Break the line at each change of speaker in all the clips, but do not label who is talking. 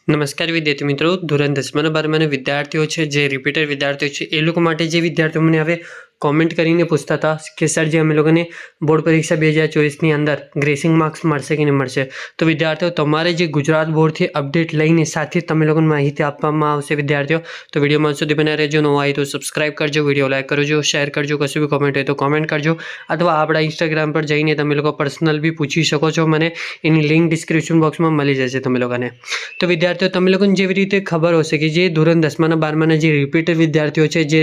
નમસ્કાર વિદ્યાર્થી મિત્રો, ધોરણ 10 બારમાના વિદ્યાર્થીઓ છે જે રિપીટર વિદ્યાર્થીઓ છે એ લોકો માટે જે વિદ્યાર્થીઓ મને હવે કોમેન્ટ કરીને પૂછતા હતા કે સર જે અમે લોકોને બોર્ડ પરીક્ષા 2024ની અંદર ગ્રેસિંગ માર્ક્સ મળશે કે નહીં મળશે, તો વિદ્યાર્થીઓ તમારે જે ગુજરાત બોર્ડથી અપડેટ લઈને સાથે તમે લોકોને માહિતી આપવામાં આવશે. વિદ્યાર્થીઓ તો વિડીયોમાં સુધી બના રહેજો. નવો આવી તો સબસ્ક્રાઇબ કરજો, વિડીયો લાઈક કરજો, શેર કરજો, કશું બી કોમેન્ટ હોય તો કોમેન્ટ કરજો, અથવા આપણા ઇન્સ્ટાગ્રામ પર જઈને તમે લોકો પર્સનલ બી પૂછી શકો છો મને. એની લિંક ડિસ્ક્રિપ્શન બોક્સમાં મળી જશે તમે લોકોને. તો વિદ્યાર્થીઓ તમે લોકોને જેવી રીતે ખબર હશે કે જે ધોરણ 10 12 જે રિપીટર વિદ્યાર્થીઓ છે, જે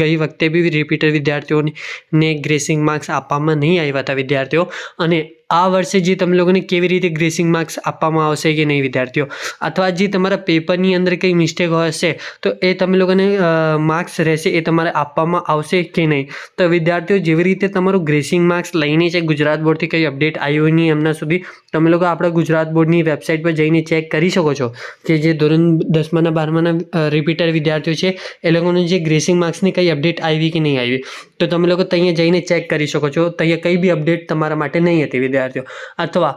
ગઈ વખતે બી રિપીટર વિદ્યાર્થીઓને ગ્રેસિંગ માર્ક્સ આપવામાં નહીં આવ્યા હતા વિદ્યાર્થીઓ, અને આ વર્ષે જે તમે લોકોને કેવી રીતે ગ્રેસિંગ માર્ક્સ આપવામાં આવશે કે નહીં વિદ્યાર્થીઓ, અથવા જે તમારા પેપરની અંદર કંઈ મિસ્ટેક હશે તો એ તમે લોકોને માર્ક્સ રહેશે એ તમારે આપવામાં આવશે કે નહીં. તો વિદ્યાર્થીઓ જેવી રીતે તમારું ગ્રેસિંગ માર્ક્સ લઈને છે ગુજરાત બોર્ડથી કંઈ અપડેટ આવ્યો નહીં એમના સુધી, તમે લોકો આપણા ગુજરાત બોર્ડની વેબસાઇટ પર જઈને ચેક કરી શકો છો કે જે ધોરણ 10 12 રિપીટર વિદ્યાર્થીઓ છે એ લોકોને જે ગ્રેસિંગ માર્ક્સની કંઈ અપડેટ આવી કે નહીં આવી, તો તમે લોકો ત્યાં જઈને ચેક કરી શકો છો. ત્યાં કંઈ બી અપડેટ તમારા માટે નહીં હતી વિદ્યાર્થીઓ. અથવા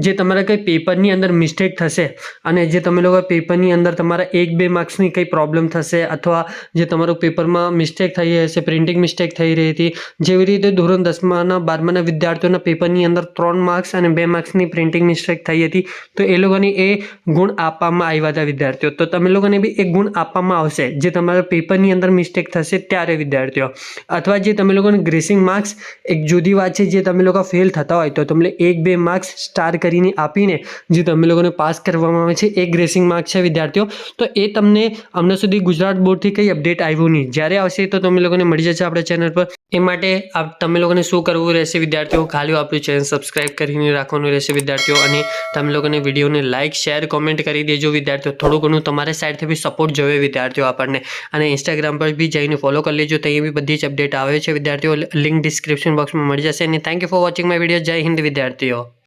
જે તમારા કંઈ પેપરની અંદર મિસ્ટેક થશે અને જે તમે લોકો પેપરની અંદર તમારા 1-2 માર્ક્સની કંઈ પ્રોબ્લેમ થશે, અથવા જે તમારું પેપરમાં મિસ્ટેક થઈ હશે, પ્રિન્ટિંગ મિસ્ટેક થઈ રહી હતી, જેવી રીતે ધોરણ 10 12 વિદ્યાર્થીઓના પેપરની અંદર 3 માર્ક્સ અને 2 માર્ક્સની પ્રિન્ટિંગ મિસ્ટેક થઈ હતી, તો એ લોકોને એ ગુણ આપવામાં આવ્યા હતા વિદ્યાર્થીઓ. તો તમે લોકોને બી એક ગુણ આપવામાં આવશે જે તમારા પેપરની અંદર મિસ્ટેક થશે ત્યારે વિદ્યાર્થીઓ. અથવા જે તમે લોકોને ગ્રેસિંગ માર્ક્સ એક જુદી વાત છે, જે તમે લોકો ફેલ થતા હોય તો તમને 1-2 માર્ક્સ સ્ટાર કરીને આપીને જે તમે લોકોને પાસ કરવામાં આવે છે એ ગ્રેસિંગ માર્ક છે વિદ્યાર્થીઓ. તો એ તમને હમણાં સુધી ગુજરાત બોર્ડથી કંઈ અપડેટ આવ્યું નહીં. જ્યારે આવશે તો તમે લોકોને મળી જશે આપણા ચેનલ પર. એ માટે તમે લોકોને શું કરવું રહેશે વિદ્યાર્થીઓ, ખાલી આપણું ચેનલ સબસ્ક્રાઇબ કરીને રાખવાનું રહેશે વિદ્યાર્થીઓ, અને તમે લોકોને વિડીયોને લાઇક શેર કોમેન્ટ કરી દેજો વિદ્યાર્થીઓ. થોડું ઘણું તમારી સાઈડથી બી સપોર્ટ જોઈએ વિદ્યાર્થીઓ આપણને, અને ઇન્સ્ટાગ્રામ પર બી જઈને ફોલો કરી લેજો, ત્યાં બી બધી જ અપડેટ આવે છે વિદ્યાર્થીઓ. લિંક ડિસ્ક્રિપ્શન બોક્સમાં મળી જશે. અને thank you for watching my video. જય હિન્દ વિદ્યાર્થીઓ.